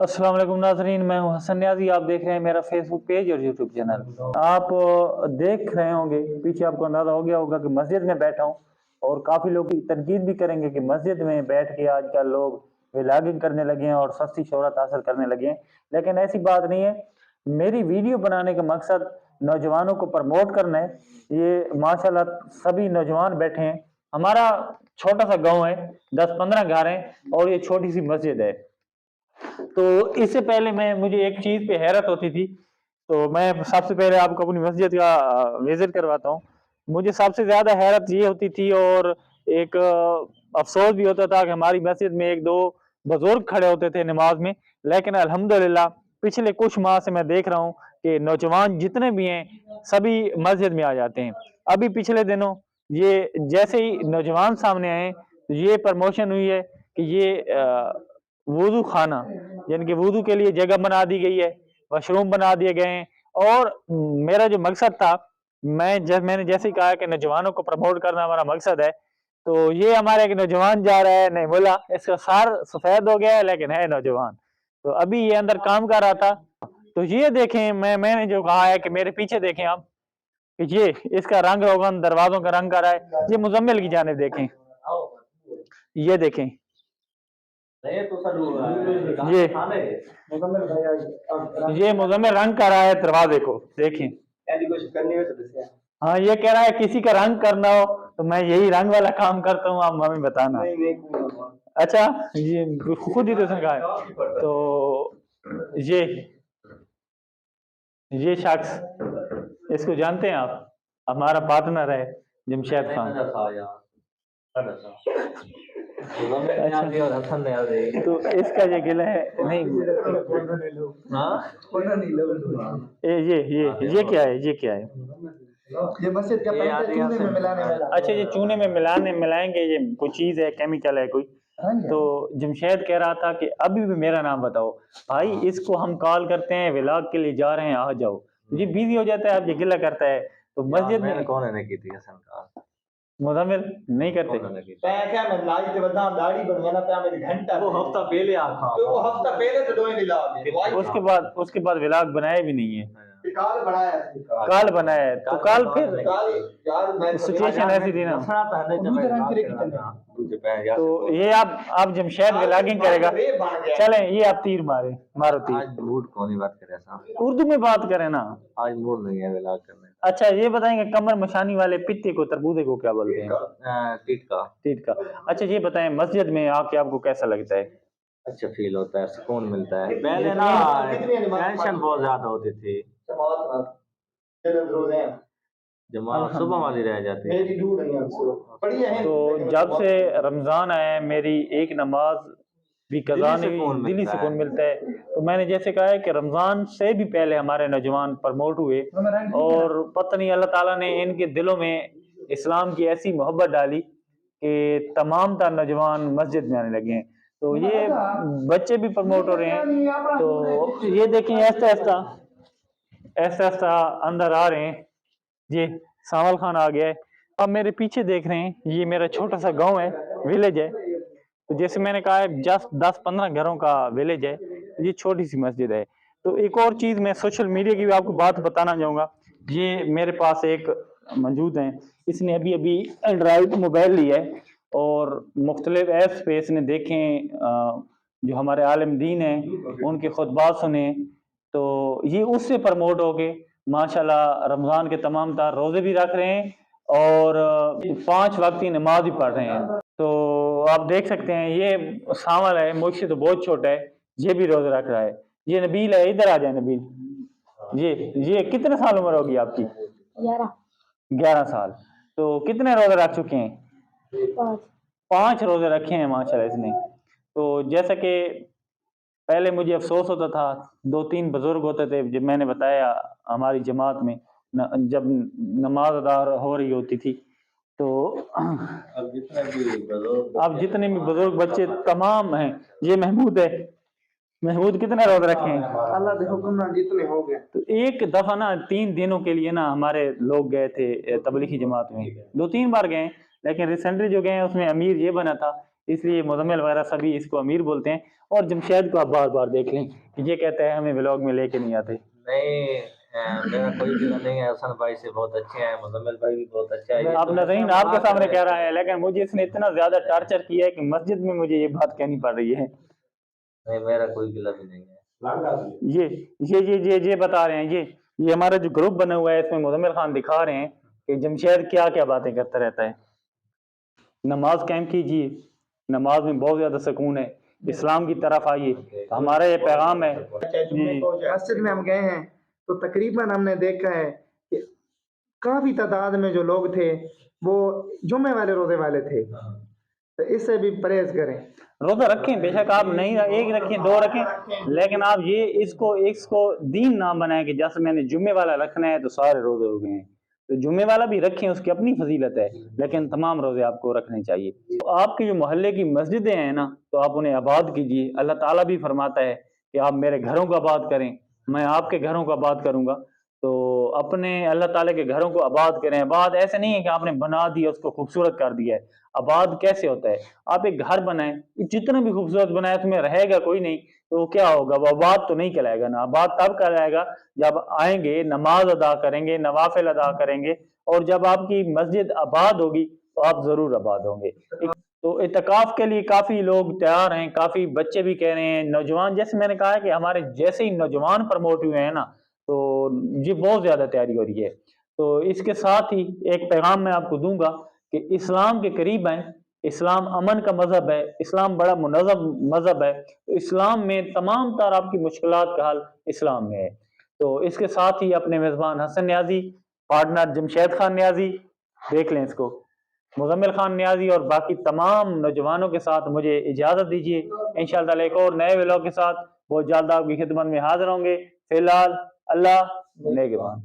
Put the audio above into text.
अस्सलाम वालेकुम नाज़रीन, मैं हूं हसन न्याज़ी। आप देख रहे हैं मेरा फेसबुक पेज और यूट्यूब चैनल। आप देख रहे होंगे, पीछे आपको अंदाज़ा हो गया होगा कि मस्जिद में बैठा हूं और काफ़ी लोग तनकीद भी करेंगे कि मस्जिद में बैठ के आजकल लोग व्लॉगिंग करने लगे हैं और सस्ती शोहरत हासिल करने लगे हैं, लेकिन ऐसी बात नहीं है। मेरी वीडियो बनाने का मकसद नौजवानों को प्रमोट करना है। ये माशाल्लाह सभी नौजवान बैठे हैं। हमारा छोटा सा गाँव है, 10-15 घर हैं और ये छोटी सी मस्जिद है। तो इससे पहले मुझे एक चीज पे हैरत होती थी, तो मैं सबसे पहले आपको अपनी मस्जिद का विजिट करवाता हूँ। मुझे सबसे ज्यादा हैरत ये होती थी और एक अफसोस भी होता था कि हमारी मस्जिद में एक दो बुजुर्ग खड़े होते थे नमाज में, लेकिन अल्हम्दुलिल्लाह पिछले कुछ माह से मैं देख रहा हूँ कि नौजवान जितने भी हैं सभी मस्जिद में आ जाते हैं। अभी पिछले दिनों ये जैसे ही नौजवान सामने आए तो ये प्रमोशन हुई है कि ये वुजू खाना यानी कि वुजू के लिए जगह बना दी गई है, वॉशरूम बना दिए गए हैं। और मेरा जो मकसद था, मैंने जैसे ही कहा कि नौजवानों को प्रमोट करना हमारा मकसद है, तो ये हमारा एक नौजवान जा रहा है, नहीं बोला इसका सार सफेद हो गया है लेकिन है नौजवान। तो अभी ये अंदर काम कर रहा था। तो ये देखें, मैंने जो कहा है कि मेरे पीछे देखें आप, कि ये इसका रंग रोगन दरवाजों का रंग कर रहा है। ये मुजम्मिल की जानिब देखें, ये देखें, ये मुजम्मिल रंग कर रहा है दरवाजे को, देखें। हाँ, ये कह रहा है किसी का रंग करना हो तो मैं यही रंग वाला काम करता हूँ, आप हमें बताना। अच्छा, ये खुद ही तो कहा है। तो ये शख्स, इसको जानते हैं आप? हमारा पार्टनर है जमशेद खान। अच्छा, तो इसका ये गिला है नहीं। ये क्या है, ये क्या है? ये मस्जिद का पेंट है, चूने में मिलाने वाला। अच्छा, ये चूने में मिलाएंगे, ये कोई चीज है, केमिकल है कोई। तो जमशेद कह रहा था कि अभी भी मेरा नाम बताओ भाई, इसको हम कॉल करते हैं, व्लॉग के लिए जा रहे हैं, आ जाओ। ये बिजी हो जाता है, अब ये गिला करता है। तो मस्जिद में कौन है की थी मुजम्मिल नहीं करते। क्या मैं लाज ते बता दाढ़ी बनवाना पे मेरी घंटा वो हफ्ता पहले आखा, तो वो हफ्ता पहले तो दोए मिला उसके बाद व्लॉग बनाया भी नहीं है। काल बनाया, काल बनाया है, तो काल फिर यार मैं सिचुएशन ऐसी थी ना। तो ये आप जमशेद व्लॉगिंग करेगा, चलें ये आप तीर मारो तीर। आज मूड कौन ही बात करे साहब, उर्दू में बात करें ना, आज मूड नहीं है व्लॉग करने। अच्छा, ये बताएंगे कमर मशानी वाले पित्ते को, तरबूजे को क्या बोलते हैं? टीट का। अच्छा, ये बताएं मस्जिद में आके आपको कैसा लगता है? अच्छा फील होता है, सुकून मिलता है। पहले ना टेंशन बहुत ज्यादा होती थी, जमात सुबह वाली रह जाती है। तो जब से रमजान आया है मेरी एक नमाज भी कज़ा नहीं, दिली सुकून मिलता है। तो मैंने जैसे कहा है कि रमजान से भी पहले हमारे नौजवान प्रमोट हुए और पता नहीं अल्लाह ताला ने इनके दिलों में इस्लाम की ऐसी मोहब्बत डाली कि तमाम तर नौजवान मस्जिद में आने लगे हैं। तो ये बच्चे भी प्रमोट हो रहे हैं। तो ये देखें, ऐसा ऐसा अंदर आ रहे हैं। ये सावल खान आ गया है। अब मेरे पीछे देख रहे हैं, ये मेरा छोटा सा गांव है, विलेज है। तो जैसे मैंने कहा है, जस्ट 10-15 घरों का विलेज है, ये छोटी सी मस्जिद है। तो एक और चीज मैं सोशल मीडिया की भी आपको बात बताना चाहूँगा। ये मेरे पास एक मौजूद है, इसने अभी अभी एंड्रॉइड मोबाइल लिया है और मुख्तलिफ ऐप्स पे इसने देखें, जो हमारे आलिम दीन हैं उनके खुतबात सुने। तो ये उससे प्रमोट हो गए, माशाल्लाह रमज़ान के तमाम तार रोज़े भी रख रहे हैं और 5 वक्त की नमाज भी पढ़ रहे हैं। तो आप देख सकते हैं, ये सावल है, मुझसे तो बहुत छोटा है, ये भी रोज़े रख रहा है। ये नबील है, इधर आ जाए नबील। ये कितने साल उम्र होगी आपकी? 11 साल। तो कितने रोज़े रख चुके हैं? 5 रोज़े रखे हैं माशाल्लाह इसने। तो जैसा कि पहले मुझे अफसोस होता था, 2-3 बुजुर्ग होते थे, जब मैंने बताया हमारी जमात में जब नमाज अदा हो रही होती थी, तो अब जितने भी बुजुर्ग बच्चे तमाम हैं। ये महमूद है, महमूद कितने रोज़े रखे हैं? अल्लाह के हुक्म ना जितने हो गए। तो एक दफा ना 3 दिनों के लिए ना हमारे लोग गए थे तबलीगी जमात में, 2-3 बार गए, लेकिन रिसेंटली जो गए उसमें अमीर ये बना था اس لیے مزمل وغیرہ سبھی اس کو امیر بولتے ہیں. اور جمشید کو آپ بار بار دیکھ لیں کہ یہ کہتا ہے ہمیں ولاگ میں لے کے نہیں آتے. نہیں میرا کوئی گلا نہیں ہے، حسن بھائی سے بہت اچھے ہیں، مزمل بھائی بھی بہت اچھا ہے. آپ ناظرین آپ کے سامنے کہہ رہا ہے، لیکن مجھے اس نے اتنا زیادہ ٹارچر کیا ہے کہ مسجد میں مجھے یہ بات کہنی پڑ رہی ہے. نہیں میرا کوئی گلا بھی نہیں ہے. یہ بتا رہے ہیں، یہ ہمارا جو گروپ بنا ہوا ہے اس میں مزمل خان دکھا رہے ہیں کہ جمشید کیا کیا باتیں کرتا رہتا ہے. نماز قائم کیجیے، نماز میں بہت زیادہ سکون ہے، اسلام کی طرف آئیے. ہمارا یہ پیغام ہے. مسجد میں ہم گئے ہیں تو تقریباً ہم نے دیکھا ہے کہ کافی تعداد میں جو لوگ تھے وہ جمعے والے روزے والے تھے. تو اس سے بھی پرہیز کریں. روزہ رکھیں، بے شک آپ نہیں ایک رکھیں دو رکھیں، لیکن آپ یہ اس کو دین نہ بنائیں کہ جیسے میں نے جمعے والا رکھنا ہے تو سارے روزے ہو گئے ہیں. تو جمعے والا بھی رکھیں، اس کی اپنی فضیلت ہے، لیکن تمام روزے آپ کو رکھنے چاہیے. تو آپ کی جو محلے کی مسجدیں ہیں نا تو آپ انہیں آباد کیجیے. اللہ تعالیٰ بھی فرماتا ہے کہ آپ میرے گھروں کو آباد کریں، میں آپ کے گھروں کو آباد کروں گا. تو اپنے اللہ تعالیٰ کے گھروں کو آباد کریں. آباد ایسے نہیں ہے کہ آپ نے بنا دیا اس کو خوبصورت کر دیا ہے. آباد کیسے ہوتا ہے؟ آپ ایک گھر بنائیں، جتنا بھی خوبصورت بنائے اس میں رہے گا کوئی نہیں تو وہ کیا ہوگا؟ وہ آباد تو نہیں کہلائے گا نا. آباد تب کہلائے گا جب آئیں گے، نماز ادا کریں گے، نوافل ادا کریں گے، اور جب آپ کی مسجد آباد ہوگی تو آپ ضرور آباد ہوں گے. تو اعتکاف کے لیے کافی لوگ تیار ہیں، کافی بچے بھی کہہ رہے ہیں، نوجوان. جیسے میں نے کہا کہ ہمارے جیسے ہی نوجوان پروموٹ ہوئے ہیں نا تو یہ بہت زیادہ تیاری ہو رہی ہے. تو اس کے ساتھ ہی ایک پیغام میں آپ کو دوں گا کہ اسلام کے قریب آئیں. اسلام امن کا مذہب ہے، اسلام بڑا منظم مذہب ہے. اسلام میں تمام تر آپ کی مشکلات کا حل اسلام میں ہے. تو اس کے ساتھ ہی اپنے میزبان حسن نیازی، پارٹنر جمشید خان نیازی، دیکھ لیں اس کو، مزمل خان نیازی اور باقی تمام نوجوانوں کے ساتھ مجھے اجازت دیجیے. انشاءاللہ ایک اور نئے ولاگ کے ساتھ بہت جلد آپ کی خدمت میں حاضر ہوں گے. فی الحال اللہ نگہبان.